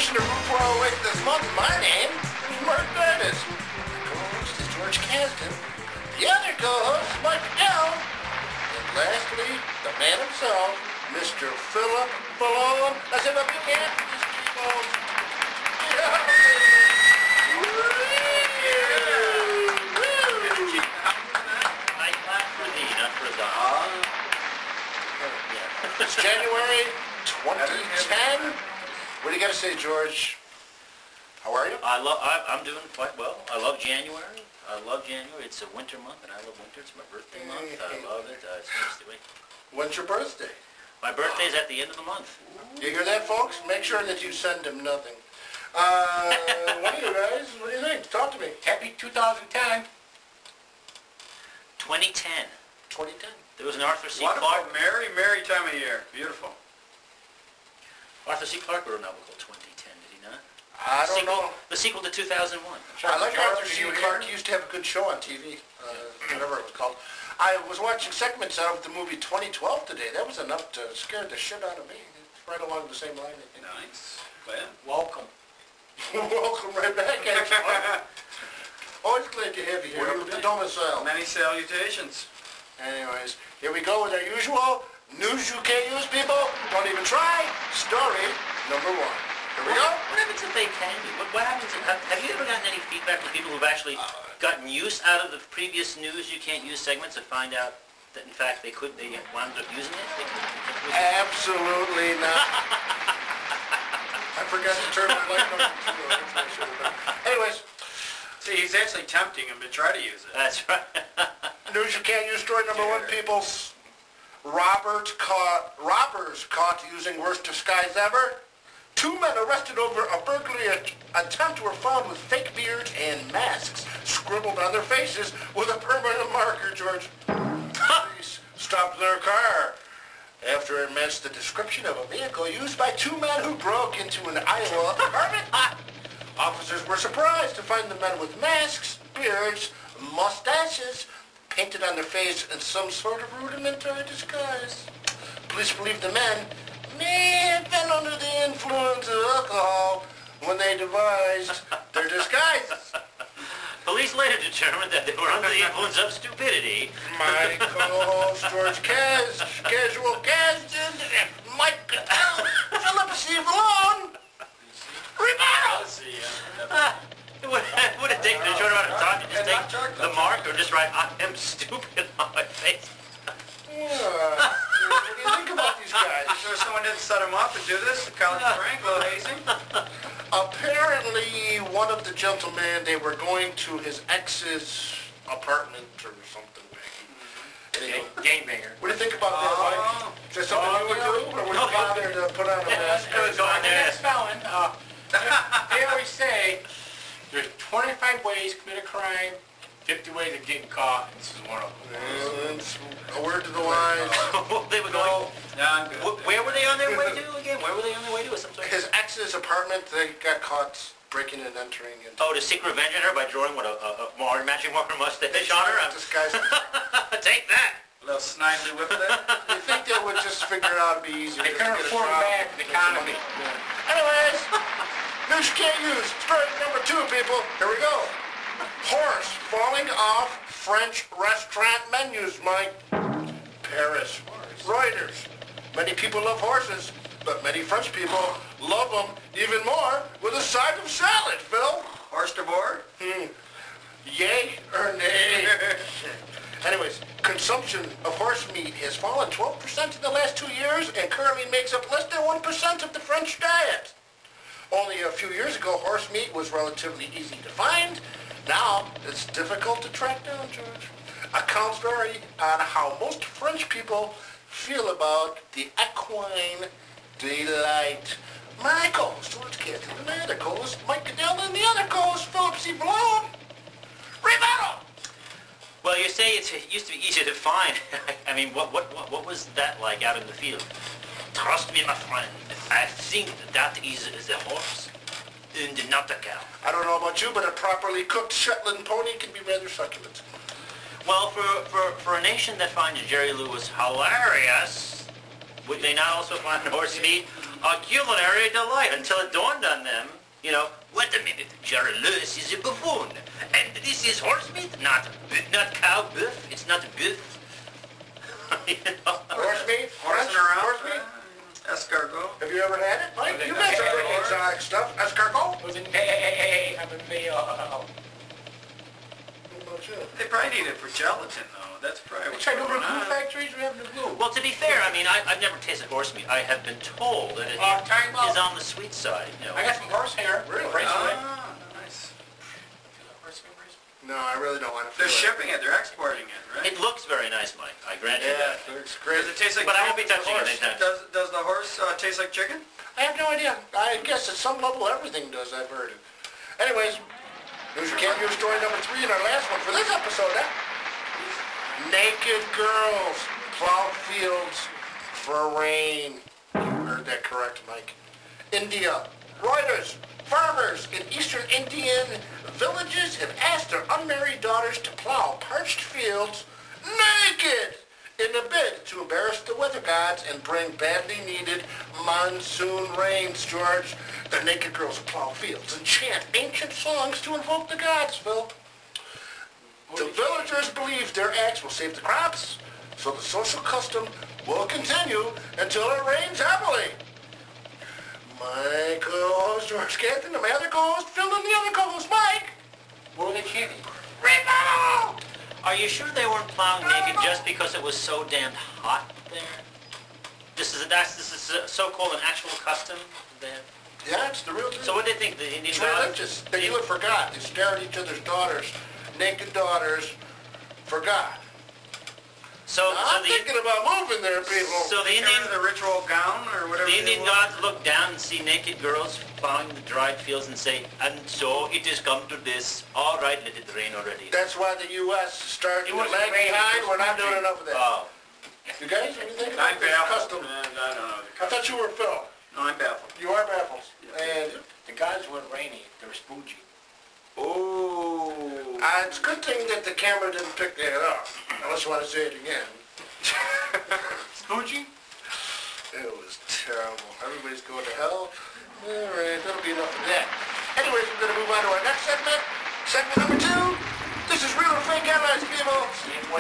edition of Root for Our Weight this month. My name is Mark Davis. The co-host is George Kasdan. The other co-host is Mike Dell. And lastly, the man himself, Mr. Philip Malone. Let's have a big hand for these people. I clap for thee, not for the It's January 2010. What do you got to say, George? How are you? I'm doing quite well. I love January. It's a winter month, and I love winter. It's my birthday month. I love it. It's nice to wait. When's your birthday? My birthday's at the end of the month. You hear that, folks? Make sure that you send him nothing. What do you guys? What do you think? Talk to me. Happy 2010. 2010. 2010. There was an Arthur C. Wonderful, Clarke. merry time of year. Beautiful. Arthur C. Clarke wrote a novel called 2010, did he not? I don't know. The sequel to 2001. I like Arthur C. Clarke. He used to have a good show on TV, whatever it was called. I was watching segments out of the movie 2012 today. That was enough to scare the shit out of me. It's right along the same line, I think. Nice. Well, Welcome. Welcome right back, actually. Always glad to have you here with the domicile. many salutations. Anyways, here we go with our usual news you can't use, people. Don't even try. Story number one. Here we go. What happens if they can be? What happens if, have you ever gotten any feedback from people who've actually gotten use out of the previous news you can't use segments to find out that in fact they wound up using it? Absolutely not. I forgot to turn my light on. Anyways. See, he's actually tempting him to try to use it. That's right. News you can't use story number one, people. Robbers caught using worst disguise ever. 2 men arrested over a burglary attempt were found with fake beards and masks scribbled on their faces with a permanent marker, George. Police stopped their car after it matched the description of a vehicle used by 2 men who broke into an Iowa apartment. Officers were surprised to find the men with masks, beards, mustaches, painted on their face in some sort of rudimentary disguise. Police believe the men may have been under the influence of alcohol when they devised their disguises. Police later determined that they were under the influence of stupidity. My co-host George Casual Kasdan, Mike Cattell, Philip C. Malone, Rebuttal! Would it take to turn around and talk and just take the mark or just write, I am stupid on my face? What do you think about these guys? Sure someone didn't set him up to do this? College Frank, a little hazy? Apparently, one of the gentlemen, they were going to his ex's apartment or something. Gangbanger. What do you think about that, Mike? Is that something you would do, or would you bother to put on a mask? That's spelling. They always say there's 25 ways to commit a crime, 50 ways of getting caught, and this is one of them. A word to the wise. They were going. Yeah, I'm good. Where were they on their way to again? Where were they on their way to? His ex's apartment, they got caught breaking and entering. Oh, to seek revenge on her by drawing what a matching marker mustache on her? Disguise. Take that! A little snidely whip there. You think they would just figure it out to be easier? They couldn't afford back the economy. Anyways, news you can't use. Story number two, people. Here we go. Horse falling off French restaurant menus, Mike. Paris. Reuters. Many people love horses, but many French people love them even more with a side of salad, Phil. Horse to board? Yay or nay? Anyways, consumption of horse meat has fallen 12% in the last 2 years and currently makes up less than 1% of the French diet. Only a few years ago, horse meat was relatively easy to find. Now, it's difficult to track down, George. Accounts vary on how most French people feel about the equine delight. My co-host, George Kasdan, and my other co-host, Mike Cattell, and the other co-host, Philip C. Malone. Rebuttal! Well, you say it used to be easier to find. I mean, what was that like out in the field? Trust me, my friend. I think that is the horse in the not the cow. I don't know about you, but a properly cooked Shetland pony can be rather succulent. Well, for a nation that finds Jerry Lewis hilarious, would they not also find horse meat a culinary delight until it dawned on them, you know, wait a minute, Jerry Lewis is a buffoon. And this is horse meat, not cow beef. It's not beef. You know? Horse meat? Horsing around? Horse meat? Escargot? Have you ever had it, Mike? You got some pretty exotic stuff. Escargot? Hey, I'm a mayo. What about you? They probably need it for gelatin, though. That's probably what's Check over going glue on. factories, we have no glue. Well, to be fair, I mean, I've never tasted horse meat. I have been told that it Time out. is on the sweet side. You know. I got some horsehair. Really? Bracelet. Ah, nice. Horsehair bracelet. No, I really don't want to They're feel shipping it. They're exporting it, right? It looks very nice, Mike. I grant you Yeah, that. it looks great. Does it taste like But I won't be chicken? touching it anytime. Does the horse taste like chicken? I have no idea. I guess at some level everything does, I've heard. Anyways, news you can't use story number 3 in our last one for this episode, huh? Naked girls plow fields for rain. You heard that correct, Mike. India. Reuters. Farmers in eastern Indian villages have asked their unmarried daughters to plow parched fields naked in a bid to embarrass the weather gods and bring badly needed monsoon rains, George. The naked girls plow fields and chant ancient songs to invoke the gods, Phil. The villagers believe their acts will save the crops, so the social custom will continue until it rains heavily. My co-host, George Canton, the other co-host, Phil, and the other co-host, Mike. What were they chanting? Rainbow! Are you sure they weren't plowing naked just because it was so damned hot there? This is so-called an actual custom there. Yeah, it's the real deal. So what do they think? The Indian It's gods? religious. They do it for God. They stare at each other's daughters, naked daughters, for God. So I'm the thinking about moving there, people. so the Indian, Indian the ritual gown or whatever. the Indian they gods look down and see naked girls plowing the dried fields and say, and so it has come to this. All right, let it rain already. That's why the U.S. started It to wasn't lag raining, behind. it was We're not doing country. enough of that. Oh. You guys, what do you think I'm about this baffled. custom? Man, I don't know. I thought you were Phil. No, I'm baffled. You are baffled. And The gods weren't rainy. They were spoogy. Oh. it's a good thing that the camera didn't pick that up. Unless you want to say it again. Spoogy? It was terrible. Everybody's going to hell. All right, that'll be enough of that. Anyways, we're going to move on to our next segment. Segment number 2. This is Real or Fake Allies, people.